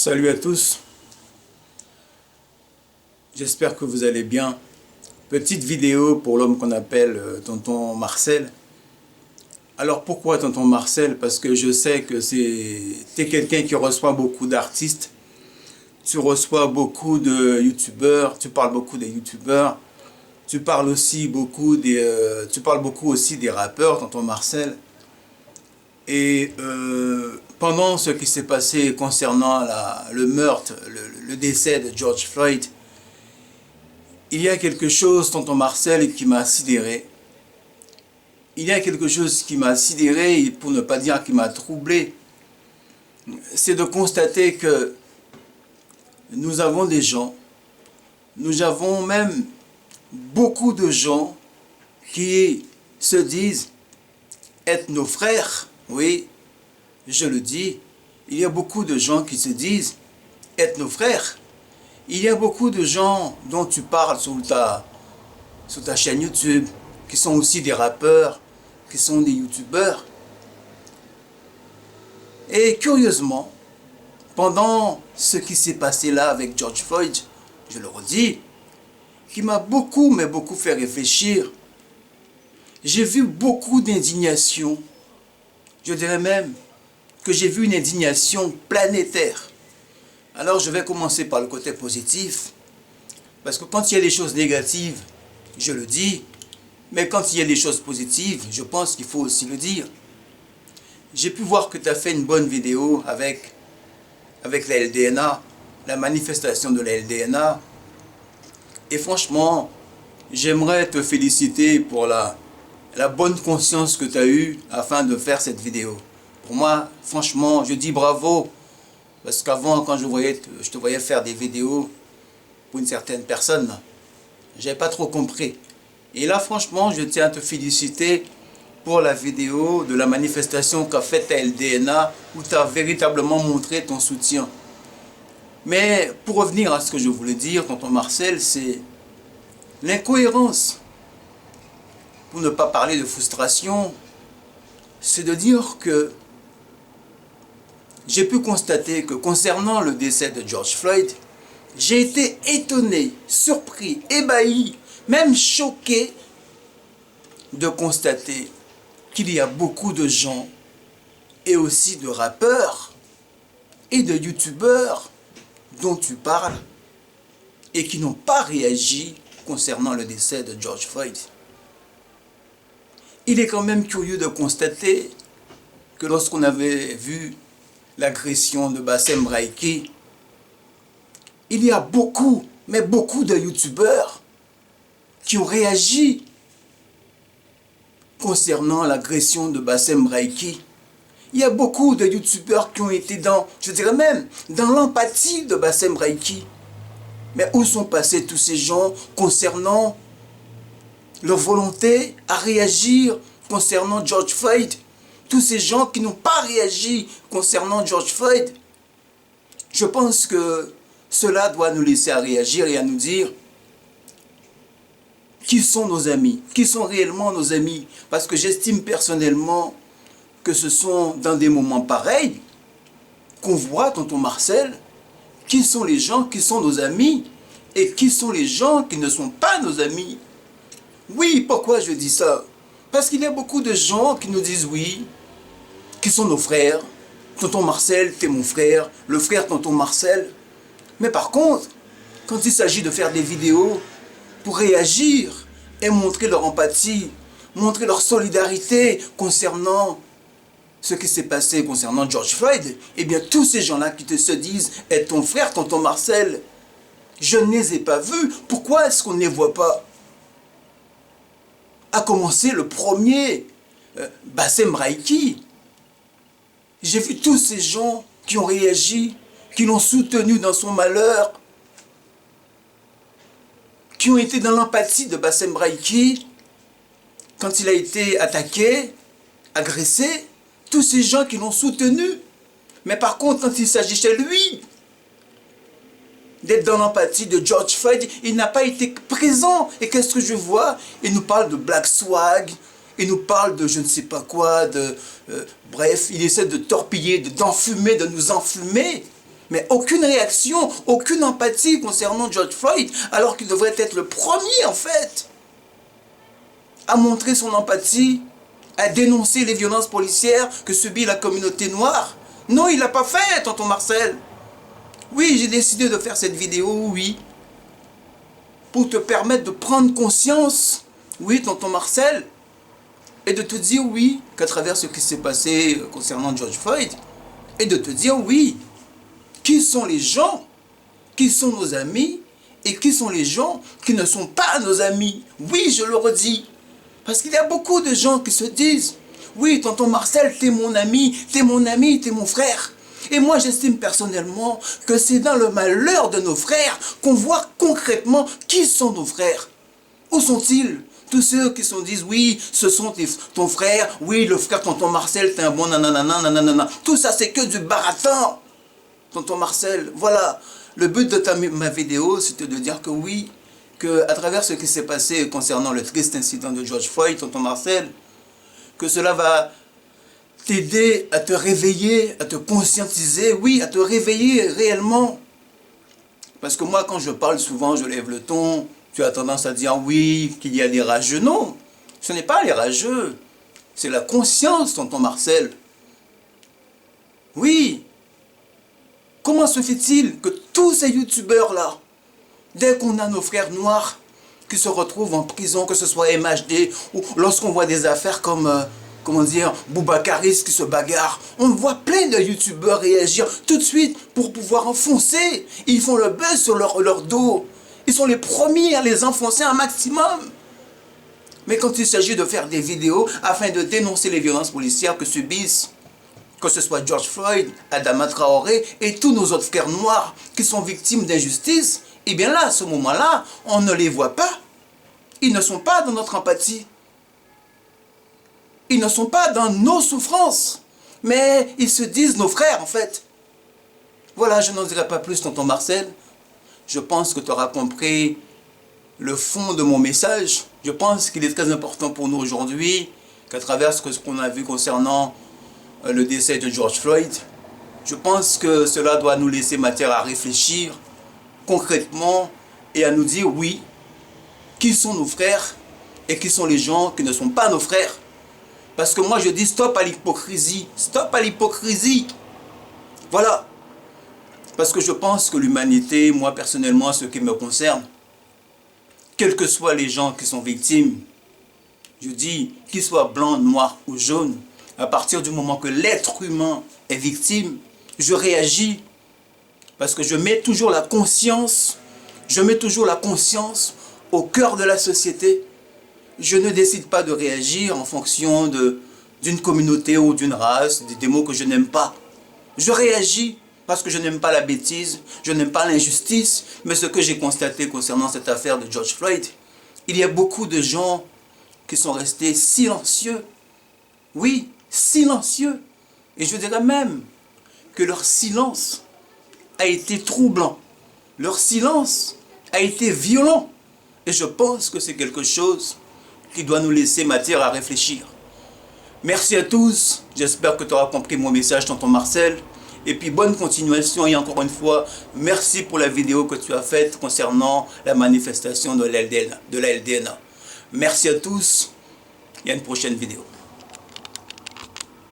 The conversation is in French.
Salut à tous, j'espère que vous allez bien. Petite vidéo pour l'homme qu'on appelle Tonton Marcel. Alors pourquoi Tonton Marcel? Parce que je sais que t'es quelqu'un qui reçoit beaucoup d'artistes, tu reçois beaucoup de youtubeurs, tu parles beaucoup des youtubeurs, tu parles beaucoup aussi des rappeurs, Tonton Marcel. Et pendant ce qui s'est passé concernant le meurtre, le décès de George Floyd, il y a quelque chose, Tonton Marcel, qui m'a sidéré. Il y a quelque chose qui m'a sidéré, pour ne pas dire qui m'a troublé. C'est de constater que nous avons des gens, nous avons même beaucoup de gens qui se disent être nos frères. Oui, je le dis, il y a beaucoup de gens qui se disent être nos frères. Il y a beaucoup de gens dont tu parles sur ta chaîne YouTube, qui sont aussi des rappeurs, qui sont des youtubeurs. Et curieusement, pendant ce qui s'est passé là avec George Floyd, je le redis, qui m'a beaucoup, mais beaucoup fait réfléchir, j'ai vu beaucoup d'indignation. Je dirais même que j'ai vu une indignation planétaire. Alors je vais commencer par le côté positif, parce que quand il y a des choses négatives, je le dis, mais quand il y a des choses positives, je pense qu'il faut aussi le dire. J'ai pu voir que tu as fait une bonne vidéo avec la LDNA, la manifestation de la LDNA, et franchement, j'aimerais te féliciter pour la bonne conscience que tu as eue afin de faire cette vidéo. Pour moi, franchement, je dis bravo. Parce qu'avant, quand je te voyais faire des vidéos pour une certaine personne, je n'avais pas trop compris. Et là, franchement, je tiens à te féliciter pour la vidéo de la manifestation qu'a faite la LDNA, où tu as véritablement montré ton soutien. Mais pour revenir à ce que je voulais dire, tonton Marcel, c'est l'incohérence. Pour ne pas parler de frustration, c'est de dire que j'ai pu constater que concernant le décès de George Floyd, j'ai été étonné, surpris, ébahi, même choqué de constater qu'il y a beaucoup de gens et aussi de rappeurs et de youtubeurs dont tu parles et qui n'ont pas réagi concernant le décès de George Floyd. Il est quand même curieux de constater que lorsqu'on avait vu l'agression de Bassem Braïki, il y a beaucoup, mais beaucoup de youtubeurs qui ont réagi concernant l'agression de Bassem Braïki. Il y a beaucoup de youtubeurs qui ont été dans, je dirais même, dans l'empathie de Bassem Braïki. Mais où sont passés tous ces gens concernant leur volonté à réagir concernant George Floyd? Tous ces gens qui n'ont pas réagi concernant George Floyd, je pense que cela doit nous laisser à réagir et à nous dire qui sont nos amis, qui sont réellement nos amis. Parce que j'estime personnellement que ce sont dans des moments pareils qu'on voit, tonton Marcel, qui sont les gens qui sont nos amis et qui sont les gens qui ne sont pas nos amis. Oui, pourquoi je dis ça? Parce qu'il y a beaucoup de gens qui nous disent oui, qui sont nos frères. Tonton Marcel, t'es mon frère, le frère tonton Marcel. Mais par contre, quand il s'agit de faire des vidéos pour réagir et montrer leur empathie, montrer leur solidarité concernant ce qui s'est passé concernant George Floyd, eh bien tous ces gens-là qui se disent être ton frère tonton Marcel, je ne les ai pas vus. Pourquoi est-ce qu'on ne les voit pas? À commencer le premier, Bassem Braïki. J'ai vu tous ces gens qui ont réagi, qui l'ont soutenu dans son malheur, qui ont été dans l'empathie de Bassem Braïki quand il a été attaqué, agressé, tous ces gens qui l'ont soutenu. Mais par contre, quand il s'agissait lui d'être dans l'empathie de George Floyd, il n'a pas été présent. Et qu'est-ce que je vois? Il nous parle de Black Swag, il nous parle de je ne sais pas quoi, bref, il essaie de torpiller, d'enfumer, de nous enfumer. Mais aucune réaction, aucune empathie concernant George Floyd, alors qu'il devrait être le premier, en fait, à montrer son empathie, à dénoncer les violences policières que subit la communauté noire. Non, il ne l'a pas fait, tonton Marcel. Oui, j'ai décidé de faire cette vidéo, oui, pour te permettre de prendre conscience, oui, tonton Marcel, et de te dire, oui, qu'à travers ce qui s'est passé concernant George Floyd, et de te dire, oui, qui sont les gens qui sont nos amis et qui sont les gens qui ne sont pas nos amis. Oui, je le redis. Parce qu'il y a beaucoup de gens qui se disent, oui, tonton Marcel, t'es mon ami, t'es mon ami, t'es mon frère. Et moi, j'estime personnellement que c'est dans le malheur de nos frères qu'on voit concrètement qui sont nos frères. Où sont-ils? Tous ceux qui se disent, oui, ce sont ton frère, oui, le frère tonton Marcel, t'es un bon nanana, nanana. Tout ça, c'est que du baratin. Tonton Marcel, voilà, le but de ma vidéo, c'était de dire que oui, qu'à travers ce qui s'est passé concernant le triste incident de George Floyd, tonton Marcel, que cela va t'aider à te réveiller, à te conscientiser, oui, à te réveiller réellement. Parce que moi, quand je parle souvent, je lève le ton, tu as tendance à dire oui, qu'il y a des rageux. Non, ce n'est pas les rageux, c'est la conscience, tonton Marcel. Oui. Comment se fait-il que tous ces youtubeurs-là, dès qu'on a nos frères noirs qui se retrouvent en prison, que ce soit MHD, ou lorsqu'on voit des affaires comme, comment dire, Boubacaris qui se bagarre, on voit plein de youtubeurs réagir tout de suite pour pouvoir enfoncer. Ils font le buzz sur leur dos. Ils sont les premiers à les enfoncer un maximum. Mais quand il s'agit de faire des vidéos afin de dénoncer les violences policières que subissent, que ce soit George Floyd, Adama Traoré et tous nos autres frères noirs qui sont victimes d'injustice, eh bien là, à ce moment-là, on ne les voit pas. Ils ne sont pas dans notre empathie. Ils ne sont pas dans nos souffrances. Mais ils se disent nos frères, en fait. Voilà, je n'en dirai pas plus, tonton Marcel. Je pense que tu auras compris le fond de mon message. Je pense qu'il est très important pour nous aujourd'hui, qu'à travers ce qu'on a vu concernant le décès de George Floyd, je pense que cela doit nous laisser matière à réfléchir concrètement et à nous dire oui, qui sont nos frères et qui sont les gens qui ne sont pas nos frères. Parce que moi je dis stop à l'hypocrisie, stop à l'hypocrisie. Voilà. Parce que je pense que l'humanité, moi personnellement, ce qui me concerne, quels que soient les gens qui sont victimes, je dis qu'ils soient blancs, noirs ou jaunes, à partir du moment que l'être humain est victime, je réagis parce que je mets toujours la conscience, au cœur de la société. Je ne décide pas de réagir en fonction d'une communauté ou d'une race, des mots que je n'aime pas. Je réagis parce que je n'aime pas la bêtise, je n'aime pas l'injustice, mais ce que j'ai constaté concernant cette affaire de George Floyd, il y a beaucoup de gens qui sont restés silencieux. Oui, silencieux. Et je dirais même que leur silence a été troublant. Leur silence a été violent. Et je pense que c'est quelque chose qui doit nous laisser matière à réfléchir. Merci à tous. J'espère que tu auras compris mon message, tonton Marcel. Et puis bonne continuation. Et encore une fois, merci pour la vidéo que tu as faite concernant la manifestation de la LDN. Merci à tous. Il y a une prochaine vidéo.